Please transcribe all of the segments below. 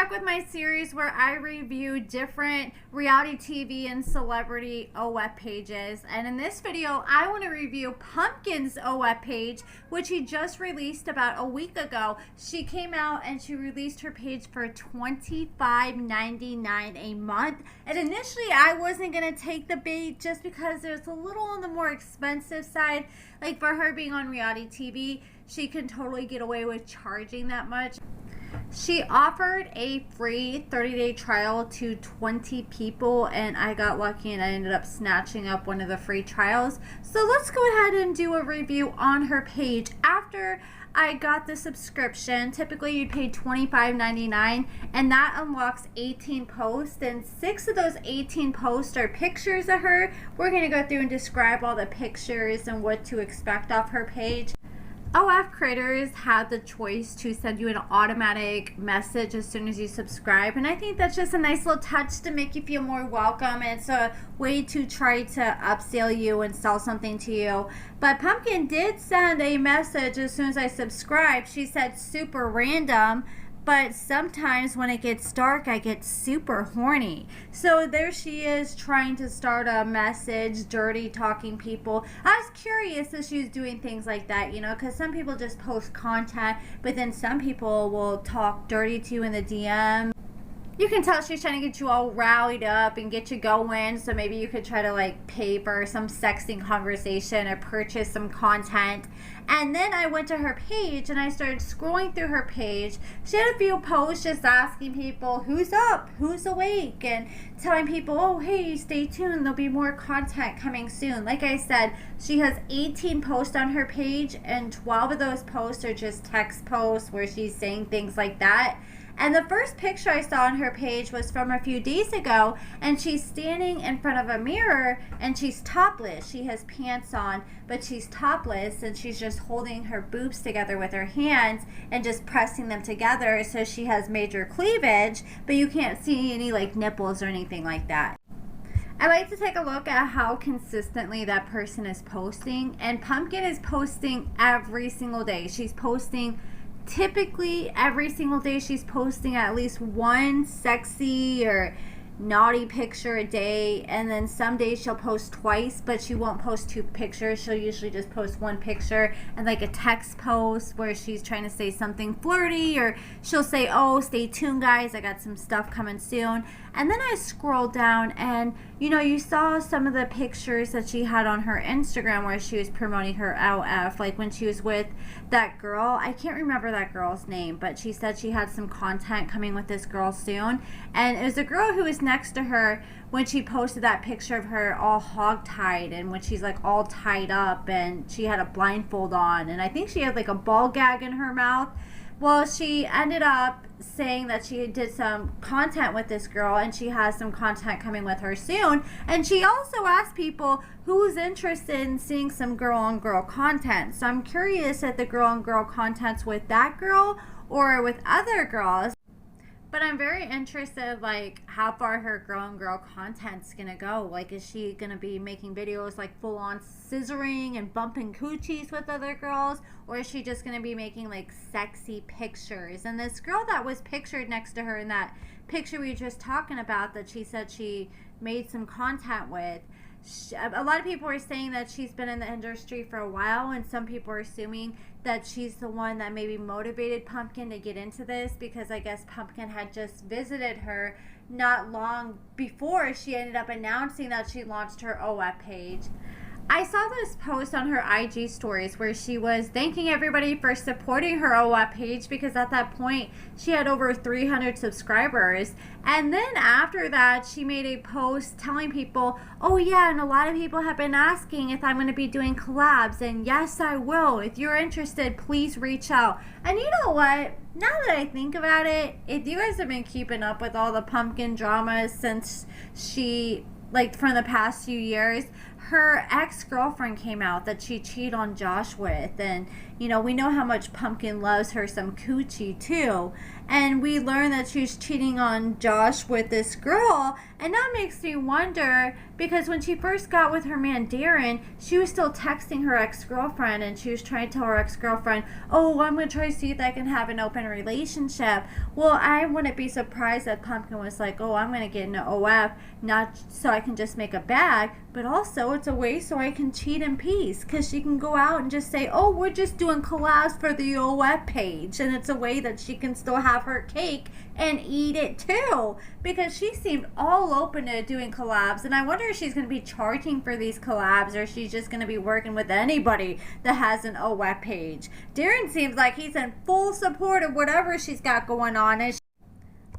back with my series where I review different reality TV and celebrity OF pages, and in this video I want to review Pumpkin's OF page, which he just released about a week ago. She came out and she released her page for $25.99 a month, and initially I wasn't going to take the bait just because it's a little on the more expensive side. Like, for her being on reality TV, she can totally get away with charging that much. She offered a free 30-day trial to 20 people, and I got lucky and I ended up snatching up one of the free trials. So let's go ahead and do a review on her page. After I got the subscription, typically you'd pay $25.99, and that unlocks 18 posts, and 6 of those 18 posts are pictures of her. We're going to go through and describe all the pictures and what to expect off her page. OF creators have the choice to send you an automatic message as soon as you subscribe, and I think that's just a nice little touch to make you feel more welcome. It's a way to try to upsell you and sell something to you. But Pumpkin did send a message as soon as I subscribed. She said super random, but sometimes when it gets dark, I get super horny. So there she is trying to start a message, dirty talking people. I was curious if she was doing things like that, you know, because some people just post content, but then some people will talk dirty to you in the DM. You can tell she's trying to get you all rallied up and get you going, so maybe you could try to like pay for some sexy conversation or purchase some content. And then I went to her page and I started scrolling through her page. She had a few posts just asking people who's up, who's awake, and telling people, oh hey, stay tuned, there'll be more content coming soon. Like I said, she has 18 posts on her page, and 12 of those posts are just text posts where she's saying things like that. And the first picture I saw on her page was from a few days ago, and she's standing in front of a mirror and she's topless. She has pants on, but she's topless, and she's just holding her boobs together with her hands and just pressing them together, so she has major cleavage, but you can't see any like nipples or anything like that. I like to take a look at how consistently that person is posting, and Pumpkin is posting every single day. She's posting typically every single day. She's posting at least one sexy or naughty picture a day, and then some days she'll post twice, but she won't post 2 pictures. She'll usually just post 1 picture and like a text post where she's trying to say something flirty, or she'll say, oh, stay tuned guys, I got some stuff coming soon. And then I scrolled down and, you know, you saw some of the pictures that she had on her Instagram where she was promoting her OF, like when she was with that girl. I can't remember that girl's name, but she said she had some content coming with this girl soon. And it was a girl who was next to her when she posted that picture of her all hog-tied, and when she's like all tied up, and she had a blindfold on, and I think she had like a ball gag in her mouth. Well, she ended up saying that she did some content with this girl, and she has some content coming with her soon. And she also asked people who's interested in seeing some girl-on-girl content. So I'm curious if the girl-on-girl content's with that girl or with other girls. But I'm very interested, like, how far her girl-on-girl content's gonna go. Like, is she gonna be making videos like full-on scissoring and bumping coochies with other girls? Or is she just gonna be making like sexy pictures? And this girl that was pictured next to her in that picture we were just talking about, that she said she made some content with, a lot of people are saying that she's been in the industry for a while, and some people are assuming that she's the one that maybe motivated Pumpkin to get into this, because I guess Pumpkin had just visited her not long before she ended up announcing that she launched her OF page. I saw this post on her IG stories where she was thanking everybody for supporting her OF page, because at that point she had over 300 subscribers. And then after that, she made a post telling people, oh yeah, and a lot of people have been asking if I'm going to be doing collabs, and yes, I will. If you're interested, please reach out. And you know what? Now that I think about it, if you guys have been keeping up with all the Pumpkin drama since she like from the past few years, her ex-girlfriend came out that she cheated on Josh with. And, you know, we know how much Pumpkin loves her some coochie too. And we learned that she's cheating on Josh with this girl. And that makes me wonder, because when she first got with her man Darren, she was still texting her ex-girlfriend, and she was trying to tell her ex-girlfriend, oh, I'm going to try to see if I can have an open relationship. Well, I wouldn't be surprised that Pumpkin was like, oh, I'm going to get into OF, not so I can just make a bag, but also it's a way so I can cheat in peace, because she can go out and just say, oh, we're just doing collabs for the OF page, and it's a way that she can still have her cake and eat it too, because she seemed all open to doing collabs. And I wonder if she's going to be charging for these collabs, or she's just going to be working with anybody that has an OF page. Darren seems like he's in full support of whatever she's got going on. And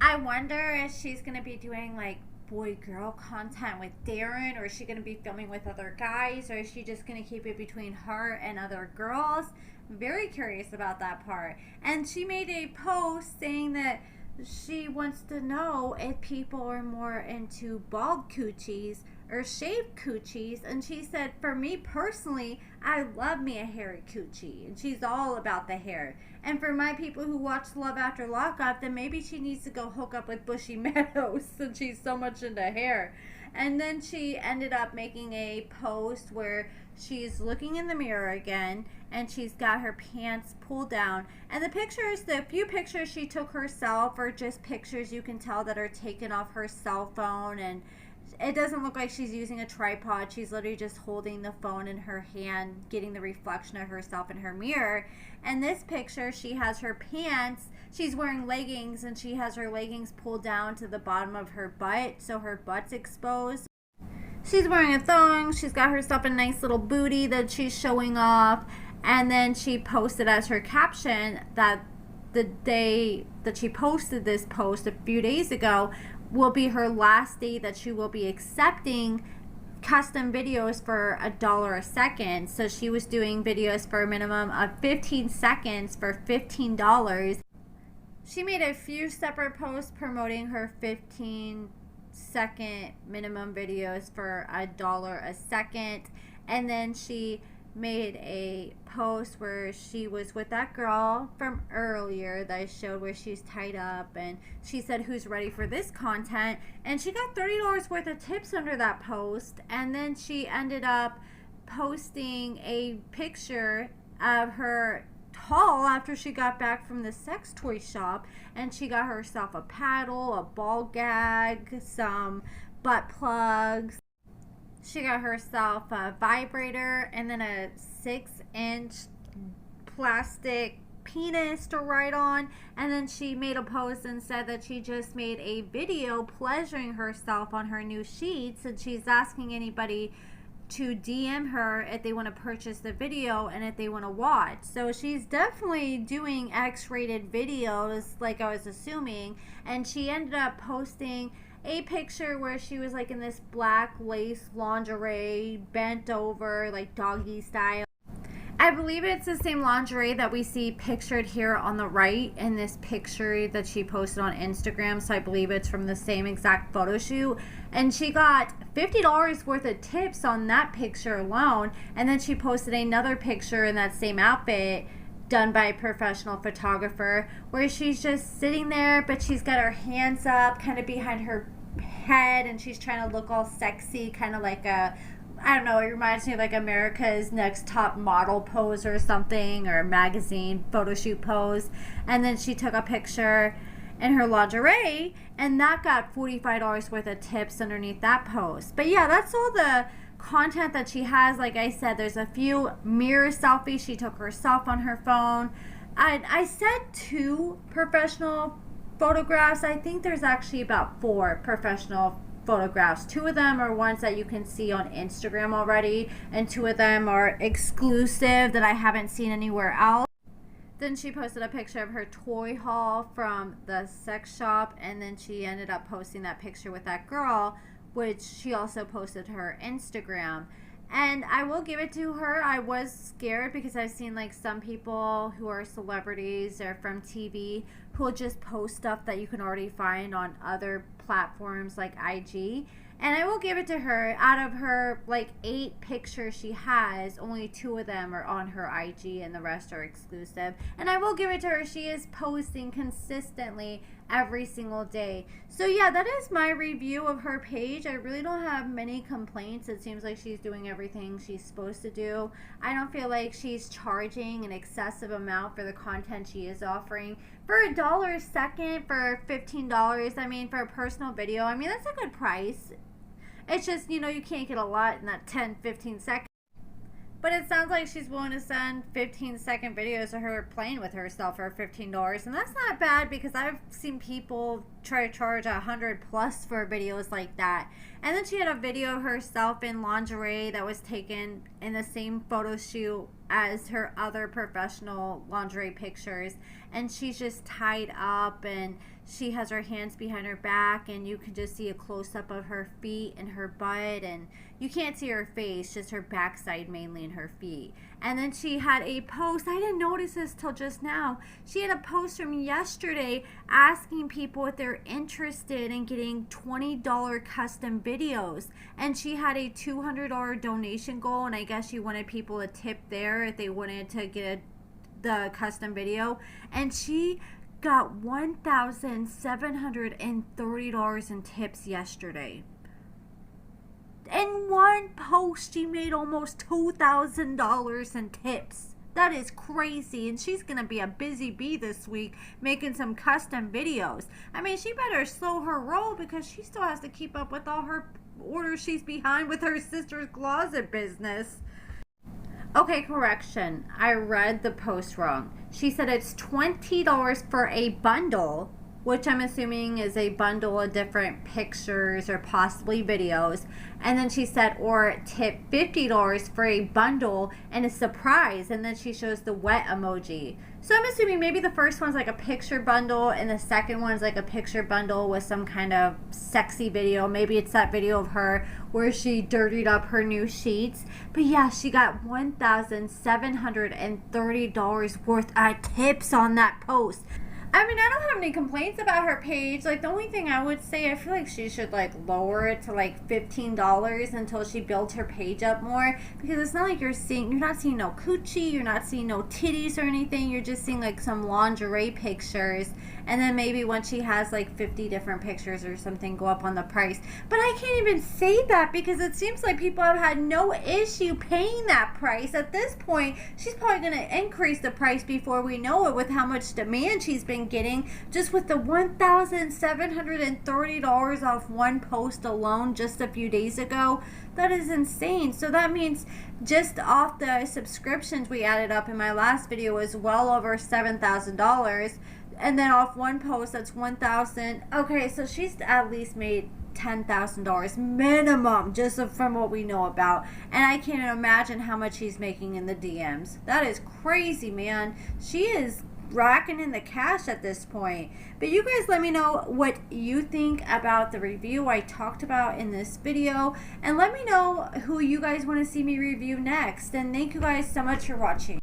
I wonder if she's going to be doing like boy-girl content with Darren, or is she going to be filming with other guys, or is she just going to keep it between her and other girls? I'm very curious about that part. And she made a post saying that she wants to know if people are more into bald coochies or shaved coochies. And she said, for me personally, I love me a hairy coochie. And she's all about the hair. And for my people who watch Love After Lockup, then maybe she needs to go hook up with Bushy Meadows since she's so much into hair. And then she ended up making a post where she's looking in the mirror again, and she's got her pants pulled down. And the few pictures she took herself are just pictures you can tell that are taken off her cell phone, and it doesn't look like she's using a tripod. She's literally just holding the phone in her hand, getting the reflection of herself in her mirror. And this picture, she has her pants, she's wearing leggings, and she has her leggings pulled down to the bottom of her butt, so her butt's exposed. She's wearing a thong, she's got herself a nice little booty that she's showing off. And then she posted as her caption that the day that she posted this post a few days ago will be her last day that she will be accepting custom videos for $1 a second. So she was doing videos for a minimum of 15 seconds for $15. She made a few separate posts promoting her 15-second minimum videos for $1 a second. And then she made a post where she was with that girl from earlier that I showed, where she's tied up, and she said, who's ready for this content? And she got $30 worth of tips under that post. And then she ended up posting a picture of her haul after she got back from the sex toy shop, and she got herself a paddle, a ball gag, some butt plugs. She got herself a vibrator, and then a 6-inch plastic penis to write on. And then she made a post and said that she just made a video pleasuring herself on her new sheets, and she's asking anybody to DM her if they want to purchase the video and if they want to watch. So she's definitely doing X-rated videos, like I was assuming. And she ended up posting a picture where she was like in this black lace lingerie, bent over like doggy style. I believe it's the same lingerie that we see pictured here on the right in this picture that she posted on Instagram. So I believe it's from the same exact photo shoot. And she got $50 worth of tips on that picture alone. And then she posted another picture in that same outfit done by a professional photographer, where she's just sitting there, but she's got her hands up kind of behind her head, and she's trying to look all sexy, kind of like a, I don't know, it reminds me of like America's Next Top Model pose or something, or a magazine photo shoot pose. And then she took a picture in her lingerie, and that got $45 worth of tips underneath that post. But yeah, that's all the content that she has. Like I said, there's a few mirror selfies she took herself on her phone. I said 2 professional photographs. I think there's actually about 4 professional photographs. 2 of them are ones that you can see on Instagram already, and 2 of them are exclusive that I haven't seen anywhere else. Then she posted a picture of her toy haul from the sex shop, and then she ended up posting that picture with that girl, which she also posted to her Instagram. And I will give it to her, I was scared because I've seen like some people who are celebrities or from TV who will just post stuff that you can already find on other platforms like IG. And I will give it to her. Out of her like 8 pictures she has, only 2 of them are on her IG and the rest are exclusive. And I will give it to her. She is posting consistently every single day. So yeah, that is my review of her page. I really don't have many complaints. It seems like she's doing everything she's supposed to do. I don't feel like she's charging an excessive amount for the content she is offering. For $1 a second, for $15, I mean, for a personal video, I mean, that's a good price. It's just, you know, you can't get a lot in that 10-15 seconds. But it sounds like she's willing to send 15-second videos of her playing with herself for $15. And that's not bad, because I've seen people try to charge $100+ for videos like that. And then she had a video of herself in lingerie that was taken in the same photo shoot as her other professional lingerie pictures. And she's just tied up and she has her hands behind her back, and you can just see a close-up of her feet and her butt, and you can't see her face, just her backside mainly and her feet. And then she had a post, I didn't notice this till just now, she had a post from yesterday asking people if they're interested in getting $20 custom videos. And she had a $200 donation goal, and I guess she wanted people to tip there if they wanted to get the custom video. And she got $1,730 in tips yesterday. In one post, she made almost $2,000 in tips. That is crazy. And she's going to be a busy bee this week making some custom videos. I mean, she better slow her roll, because she still has to keep up with all her orders she's behind with her sister's closet business. Okay, correction. I read the post wrong. She said it's $20 for a bundle, which I'm assuming is a bundle of different pictures or possibly videos. And then she said, or tip $50 for a bundle and a surprise. And then she shows the wet emoji. So I'm assuming maybe the first one's like a picture bundle and the second one's like a picture bundle with some kind of sexy video. Maybe it's that video of her where she dirtied up her new sheets. But yeah, she got $1,730 worth of tips on that post. I mean, I don't have any complaints about her page. Like, the only thing I would say, I feel like she should, like, lower it to, like, $15 until she builds her page up more. Because it's not like you're not seeing no coochie, you're not seeing no titties or anything. You're just seeing, like, some lingerie pictures. And then maybe once she has, like, 50 different pictures or something, go up on the price. But I can't even say that, because it seems like people have had no issue paying that price. At this point, she's probably going to increase the price before we know it, with how much demand she's been getting just with the $1,730 off one post alone just a few days ago. That is insane. So that means just off the subscriptions we added up in my last video was well over $7,000, and then off one post that's $1,000. Okay, so she's at least made $10,000 minimum just from what we know about, and I can't imagine how much she's making in the DMs. That is crazy, man. She is racking in the cash at this point. But you guys let me know what you think about the review I talked about in this video, and let me know who you guys want to see me review next. And thank you guys so much for watching.